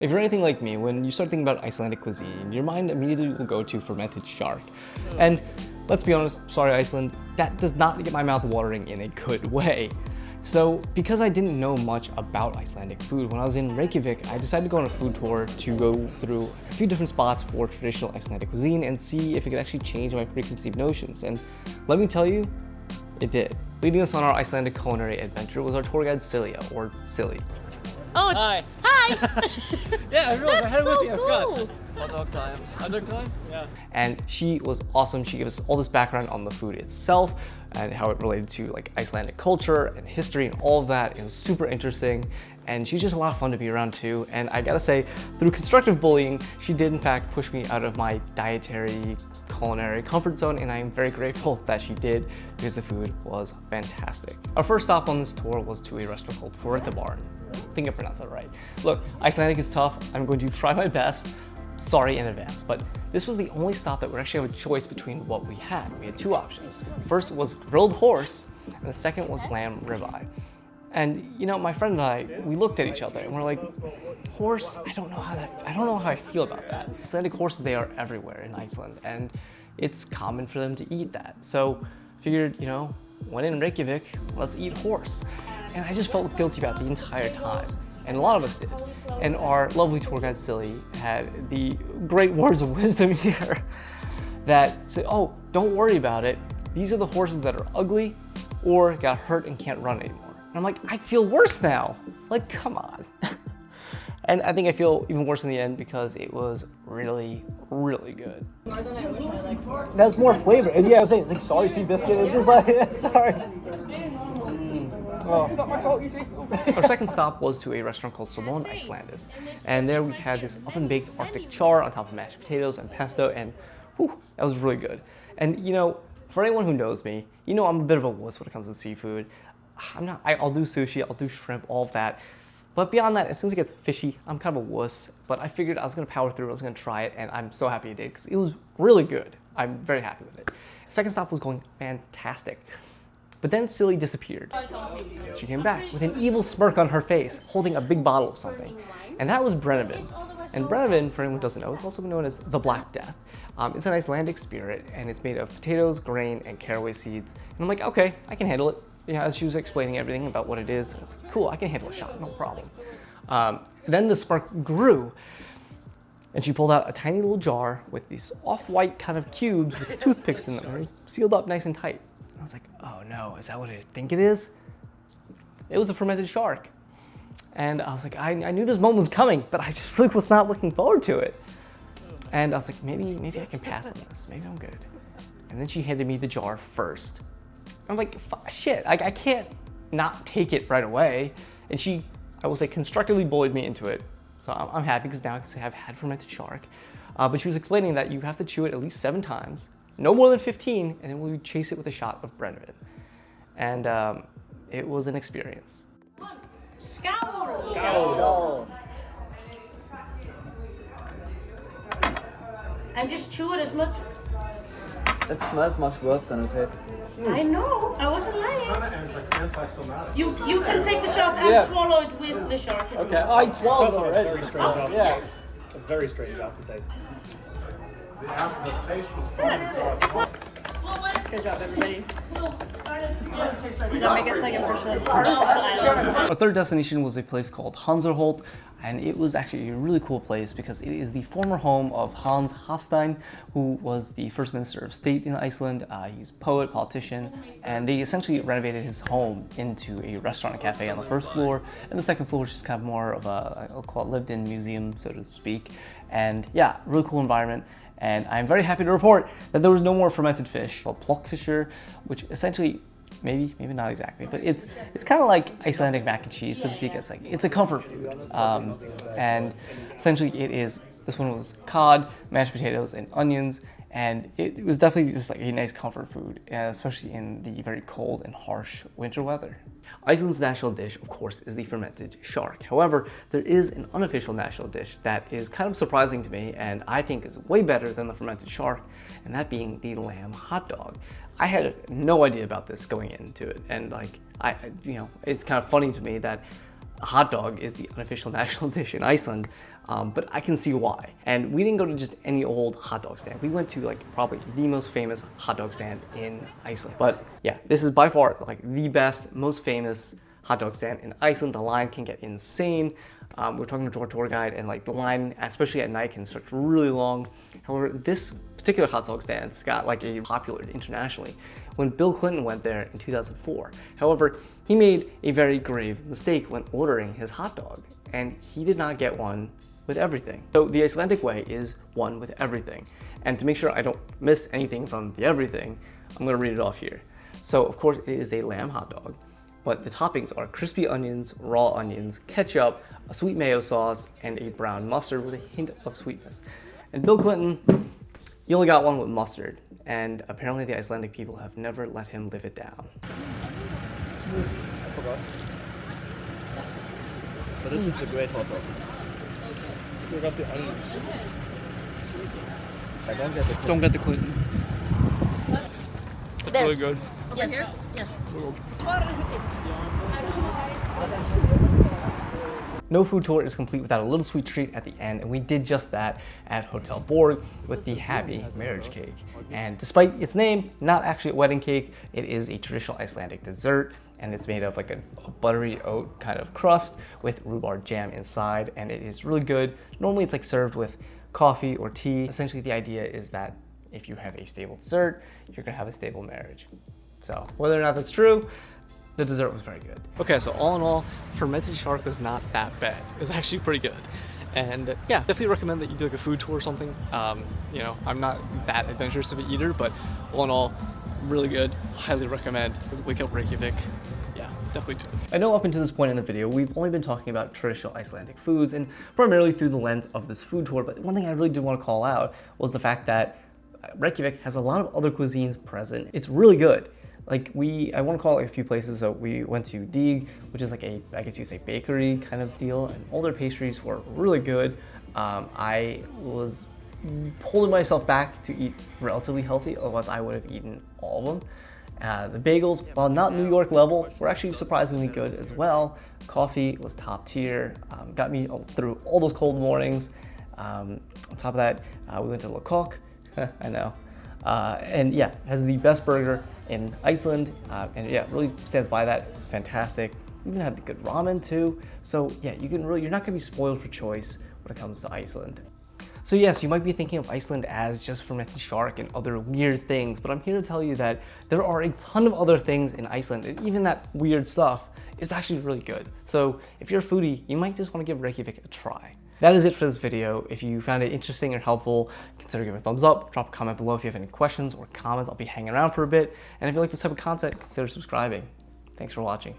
If you're anything like me, when you start thinking about Icelandic cuisine, your mind immediately will go to fermented shark. And let's be honest, sorry Iceland, that does not get my mouth watering in a good way. So because I didn't know much about Icelandic food, when I was in Reykjavik, I decided to go on a food tour to go through a few different spots for traditional Icelandic cuisine and see if it could actually change my preconceived notions. And let me tell you, it did. Leading us on our Icelandic culinary adventure was our tour guide Silja, or Silly. Oh, hi. Hi! Yeah, I realized I had so it with you. I cool. forgot. Hot dog time. Hot dog time? Yeah. And she was awesome. She gave us all this background on the food itself and how it related to like Icelandic culture and history and all of that. It was super interesting. And she's just a lot of fun to be around too. And I gotta say, through constructive bullying, she did in fact push me out of my dietary culinary comfort zone, and I am very grateful that she did because the food was fantastic. Our first stop on this tour was to a restaurant called Fermented. I think I pronounced that right. Look, Icelandic is tough. I'm going to try my best. Sorry in advance, but this was the only stop that would actually have a choice between what we had. We had two options. First was grilled horse, and the second was lamb ribeye. And you know, my friend and I, we looked at each other and we're like, horse, I don't know how I feel about that. Icelandic horses, they are everywhere in Iceland, and it's common for them to eat that. So figured, you know, when in Reykjavik, let's eat horse. And I just felt guilty about the entire time. And a lot of us did. And our lovely tour guide Silly had the great words of wisdom here that said, oh, don't worry about it. These are the horses that are ugly or got hurt and can't run anymore. And I'm like, I feel worse now. Like, come on. And I think I feel even worse in the end because it was really, really good. That's more flavor. Yeah, I was saying, it's like salty sea biscuit. It's just like, sorry. It's not my fault, you taste so. Our second stop was to a restaurant called Salon Icelandis. And there we had this oven-baked Arctic char on top of mashed potatoes and pesto, and whew, that was really good. And you know, for anyone who knows me, you know I'm a bit of a wuss when it comes to seafood. I'll do sushi, I'll do shrimp, all of that. But beyond that, as soon as it gets fishy, I'm kind of a wuss. But I figured I was gonna power through, I was gonna try it, and I'm so happy I did, because it was really good. I'm very happy with it. Second stop was going fantastic. But then Silly disappeared. She came back with an evil smirk on her face, holding a big bottle of something. And that was Brennivin. And Brennivin, for anyone who doesn't know, it's also known as the Black Death. It's an Icelandic spirit, and it's made of potatoes, grain, and caraway seeds. And I'm like, okay, I can handle it. Yeah, as she was explaining everything about what it is, I was like, cool, I can handle a shot, no problem. Then the smirk grew, and she pulled out a tiny little jar with these off-white kind of cubes with toothpicks in them, and it was sealed up nice and tight. I was like, oh no, is that what I think it is? It was a fermented shark. And I was like, I knew this moment was coming, but I just really was not looking forward to it. And I was like, maybe I can pass on this, maybe I'm good. And then she handed me the jar first. I'm like, shit, I can't not take it right away. And she, I will say, constructively bullied me into it. So I'm happy because now I can say I've had fermented shark. But she was explaining that you have to chew it at least 7 times. No more than 15, and then we would chase it with a shot of Brennivin. And it was an experience. Scowl! And just chew it as much. It smells much worse than it tastes. I know, I wasn't lying. You can take the shot and swallow it with the shark. Okay, I swallowed it already. Very strange aftertaste. A very strange aftertaste. The aftertaste was fun. Good job, everybody. That make us like artificial island. Our third destination was a place called Hanserholt, and it was actually a really cool place because it is the former home of Hans Hafstein, who was the first minister of state in Iceland. He's a poet, politician, and they essentially renovated his home into a restaurant and cafe on the first floor, and the second floor was just kind of more of a, I'll call it lived-in museum, so to speak. And yeah, really cool environment. And I'm very happy to report that there was no more fermented fish called Plokkfiskur, which essentially, maybe not exactly, but it's kind of like Icelandic mac and cheese, so to speak. It's a comfort food, and essentially it is. This one was cod, mashed potatoes, and onions, and it was definitely just like a nice comfort food, especially in the very cold and harsh winter weather. Iceland's national dish, of course, is the fermented shark. However, there is an unofficial national dish that is kind of surprising to me, and I think is way better than the fermented shark, and that being the lamb hot dog. I had no idea about this going into it, and like, it's kind of funny to me that a hot dog is the unofficial national dish in Iceland. but I can see why. And we didn't go to just any old hot dog stand. We went to like probably the most famous hot dog stand in Iceland. But yeah, this is by far like the best, most famous hot dog stand in Iceland. The line can get insane. We're talking to our tour guide, and like the line, especially at night, can stretch really long. However, this particular hot dog stand got like popular internationally when Bill Clinton went there in 2004. However, he made a very grave mistake when ordering his hot dog, and he did not get one with everything. So the Icelandic way is one with everything. And to make sure I don't miss anything from the everything, I'm gonna read it off here. So of course it is a lamb hot dog, but the toppings are crispy onions, raw onions, ketchup, a sweet mayo sauce, and a brown mustard with a hint of sweetness. And Bill Clinton, he only got one with mustard, and apparently the Icelandic people have never let him live it down. I forgot. But this is a great hot dog. We got the onions. I don't get the Don't get the Clinton. It's really good. Yes. Yes. No food tour is complete without a little sweet treat at the end, and we did just that at Hotel Borg with the Happy Marriage Cake. And despite its name, not actually a wedding cake, it is a traditional Icelandic dessert, and it's made of like a buttery oat kind of crust with rhubarb jam inside, and it is really good. Normally it's like served with coffee or tea. Essentially the idea is that if you have a stable dessert, you're gonna have a stable marriage. So whether or not that's true, the dessert was very good. Okay, so all in all, fermented shark was not that bad. It was actually pretty good. And yeah, definitely recommend that you do like a food tour or something. You know, I'm not that adventurous of an eater, but all in all, really good. Highly recommend. Wake up Reykjavik. Yeah, definitely do. I know up until this point in the video, we've only been talking about traditional Icelandic foods and primarily through the lens of this food tour, but one thing I really did want to call out was the fact that Reykjavik has a lot of other cuisines present. It's really good. Like I want to call it a few places. So we went to Dig, which is like a, I guess you say bakery kind of deal, and all their pastries were really good. I was holding myself back to eat relatively healthy, otherwise I would have eaten all of them. The bagels, while not New York level, were actually surprisingly good as well. Coffee was top tier, got me through all those cold mornings. On top of that, we went to Plokkfiskur. I know. And yeah, has the best burger in Iceland, and yeah, really stands by that. It's fantastic. Even had the good ramen too. So yeah, you're not gonna be spoiled for choice when it comes to Iceland. So yes, you might be thinking of Iceland as just fermented shark and other weird things, but I'm here to tell you that there are a ton of other things in Iceland, and even that weird stuff is actually really good. So if you're a foodie, you might just want to give Reykjavik a try. That is it for this video. If you found it interesting or helpful, consider giving a thumbs up, drop a comment below if you have any questions or comments. I'll be hanging around for a bit. And if you like this type of content, consider subscribing. Thanks for watching.